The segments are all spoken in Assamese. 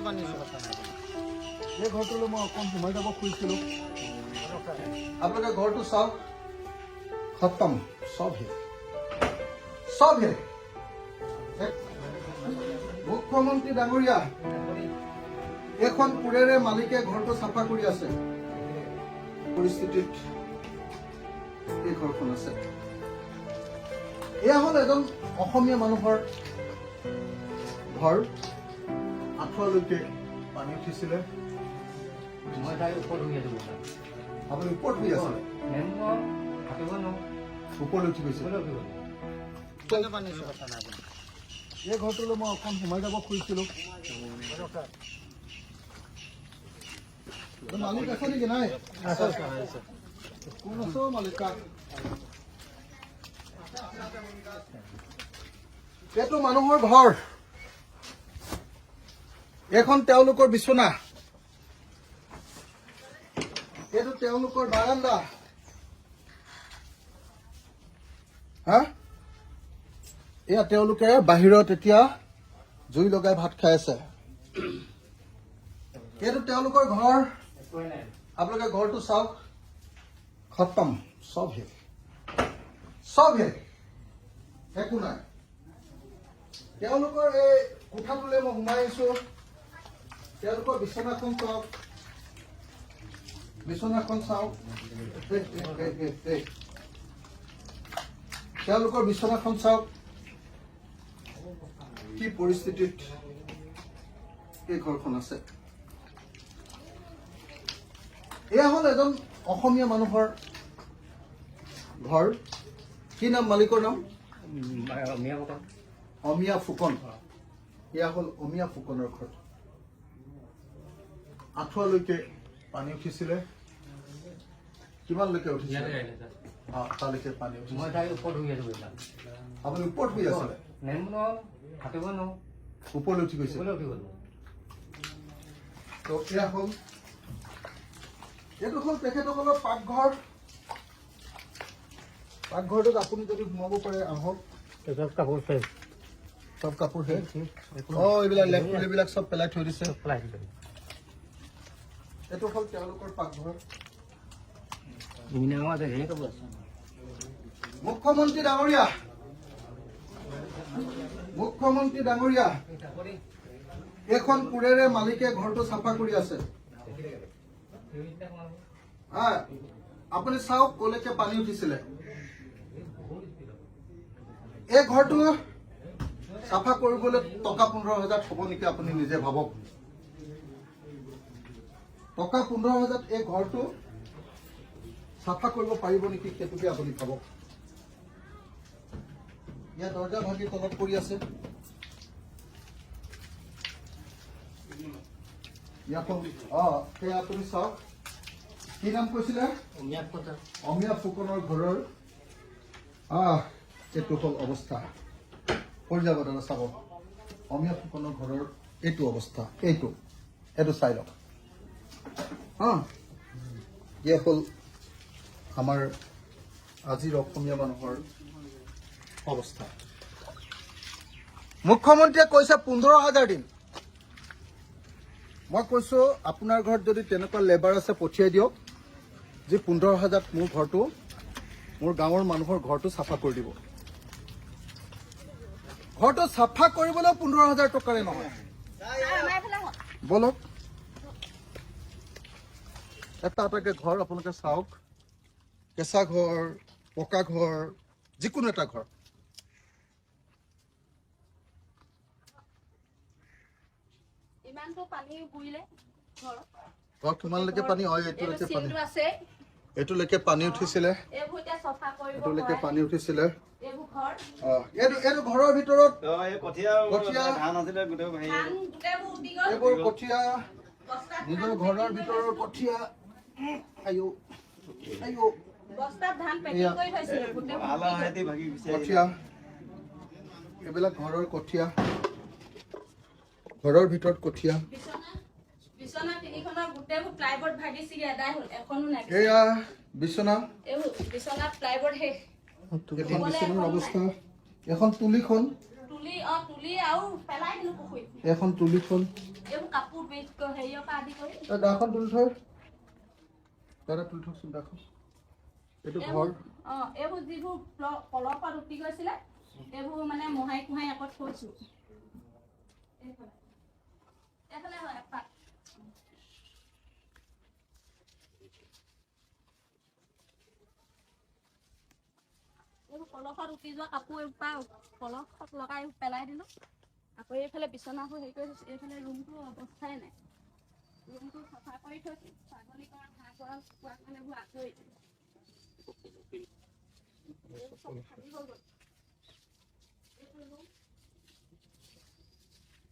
এই ঘৰটোলৈ মই অকণ সোমাই যাব খুজিছিলোঁ। আপোনালোকে ঘৰটো চাওক, খতম, চব হে চব হে। মুখ্যমন্ত্ৰী ডাঙৰীয়া, এইখন কোৰেৰে মালিকে ঘৰটো চাফা কৰি আছে। পৰিস্থিতিত এই ঘৰখন আছে। এয়া হ'ল এজন অসমীয়া মানুহৰ ঘৰ। আঁঠুৱালৈকে পানী উঠিছিলে। মই তাই ওপৰত শুই আছো। আপুনি ওপৰত শুই আছে? ওপৰলৈ উঠি গৈছে। এই ঘৰটোলৈ মই অকণ সোমাই যাব খুজিছিলোঁ। মালিক আছে নেকি? নাই, কোন আছে মালিক? এইটো মানুহৰ ঘৰ, এইখন তেওঁলোকৰ বিচনা, এইটো তেওঁলোকৰ বাৰান্দা। হা, এয়া তেওঁলোকে বাহিৰত এতিয়া জুই লগাই ভাত খাই আছে। এইটো তেওঁলোকৰ ঘৰ। আপোনালোকে ঘৰটো চাওক, খতম, চব হে চব হে, একো নাই। তেওঁলোকৰ এই কোঠাটোলৈ মই সোমাই আহিছো। তেওঁলোকৰ বিচনাখন চাওক, বিচনাখন চাওক, তেওঁলোকৰ বিচনাখন চাওক, কি পৰিস্থিতিত এই ঘৰখন আছে। এয়া হ'ল এজন অসমীয়া মানুহৰ ঘৰ। কি নাম মালিকৰ নাম? অমিয়া ফুকন। এয়া হ'ল অমিয়া ফুকনৰ ঘৰ। আঁঠুৱালৈকে পানী উঠিছিলে। কিমানলৈকে উঠিছিলে? তালৈকে পানী উঠিছিলে। মই তাই ওপৰত শুই আছো। আপুনি ওপৰত শুই আছিলে? ওপৰলৈ উঠি গৈছে। এয়া হ'ল, এইটো হ'ল তেখেতসকলৰ পাকঘৰ। পাকঘৰটোত আপুনি যদি সোমাব পাৰে আহক। কাপোৰ চব কাপোৰ হে। এইবিলাক লেপটপবিলাক চব পেলাই থৈ দিছে। এইটো হ'ল তেওঁলোকৰ পাকঘৰ। মুখ্যমন্ত্ৰী ডাঙৰীয়া, মুখ্যমন্ত্ৰী ডাঙৰীয়া, এইখন কোৰেৰে মালিকে ঘৰটো চাফা কৰি আছে। আপুনি চাওক কলৈকে পানী উঠিছিলে। এই ঘৰটো চাফা কৰিবলৈ টকা 15,000 হ'ব নেকি? আপুনি নিজে ভাবক। টকা 15,000 এই ঘৰটো চাফা কৰিব পাৰিব নেকি? সেইটোকে আপুনি ভাবক। ইয়াৰ দৰ্জা ভাঙি তলত পৰি আছে। সেয়া আপুনি চাওক। কি নাম কৈছিলে? অমিয়া ফুকনৰ ঘৰৰ এইটো হ'ল অৱস্থা। পৰি যাব দাদা, চাব। অমিয়া ফুকনৰ ঘৰৰ এইটো অৱস্থা। এইটো চাই লওক। এয়া হ'ল আমাৰ আজিৰ অসমীয়া মানুহৰ অৱস্থা। মুখ্যমন্ত্ৰীয়ে কৈছে 15,000 দিম। মই কৈছো আপোনাৰ ঘৰত যদি তেনেকুৱা লেবাৰ আছে পঠিয়াই দিয়ক, যি 15,000 মোৰ ঘৰটো, মোৰ গাঁৱৰ মানুহৰ ঘৰটো চাফা কৰি দিব। ঘৰটো চাফা কৰিবলৈও 15,000 টকাৰে নহয়। বলক, এটা এটাকে ঘৰ আপোনালোকে চাওক। কেঁচা ঘৰ, পকা ঘৰ, যিকোনো এটা ঘৰ। কিমানলৈকে পানী হয়? এইটোলৈকে পানী উঠিছিলে। এইটোলৈকে পানী উঠিছিলে। এইটো ঘৰৰ ভিতৰত এইবোৰ কঠীয়া, নিজৰ ঘৰৰ ভিতৰৰ কঠীয়া। কঠীয়া, এইবিলাক ঘৰৰ কঠীয়া, ঘৰৰ ভিতৰত কঠীয়া। এয়া বিচনা, বিচনাৰ অৱস্থা। এখন তুলিখন, এখন তুলিখন। এইবোৰ কাপোৰ বেচ হেৰিয়ৰ পৰা আদি কৰি এই দাখন তুলি থৈ দাদা তুলি থওকচোন দাখন এইটো ঘৰ এইবোৰ যিবোৰ কলৰ পৰা উঠি গৈছিলে এইবোৰ মানে মোহাৰি কুহাৰি আকৌ থৈছো এইফালে হয় এপাত এইবোৰ কলহত উঠি যোৱা কাপোৰ কলহত লগাই পেলাই দিলো আকৌ এইফালে বিচনাবোৰ হেৰি কৰি থৈছো এইফালে ৰুমটো অৱস্থাই নাই ৰুমটো চাফা কৰি থৈছো ছাগলী কৰা হাঁহ কৰা কুকুৰা কাৰণে এইবোৰ আঁতৰি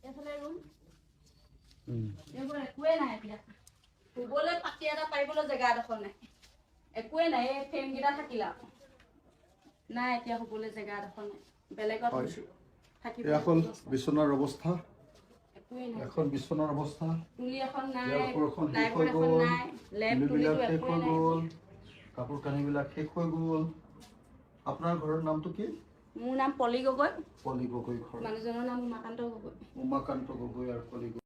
এইফালে ৰুম এইবোৰ একোৱেই নাই এতিয়া শুবলৈ পাতি এটা পাৰিবলৈ জেগা এডোখৰ নাই একোৱেই নাই এই ফ্ৰেমকেইটা থাকিলে আকৌ নাই এতিয়া শুবলৈ জেগা এডোখৰ নাই বেলেগত হৈছো এখন বিচনাৰ অৱস্থা একোৱেই নাই এখন বিচনাৰ অৱস্থা তুলি এখন নাই ইয়াৰ ওপৰখন শেষ লাইট হৈ এখন গ'ল নাই লেপ তুলিবিলাক তুলিটো শেষ একোৱেই হৈ নাই গ'ল কাপোৰ কানিবিলাক শেষ হৈ গ'ল আপোনাৰ ঘৰৰ নামটো কি মোৰ নাম পলি গগৈ পলি গগৈ ঘৰ মানুহজনৰ নাম উমাকান্ত গগৈ উমাকান্ত গগৈ আৰু পলি গগৈ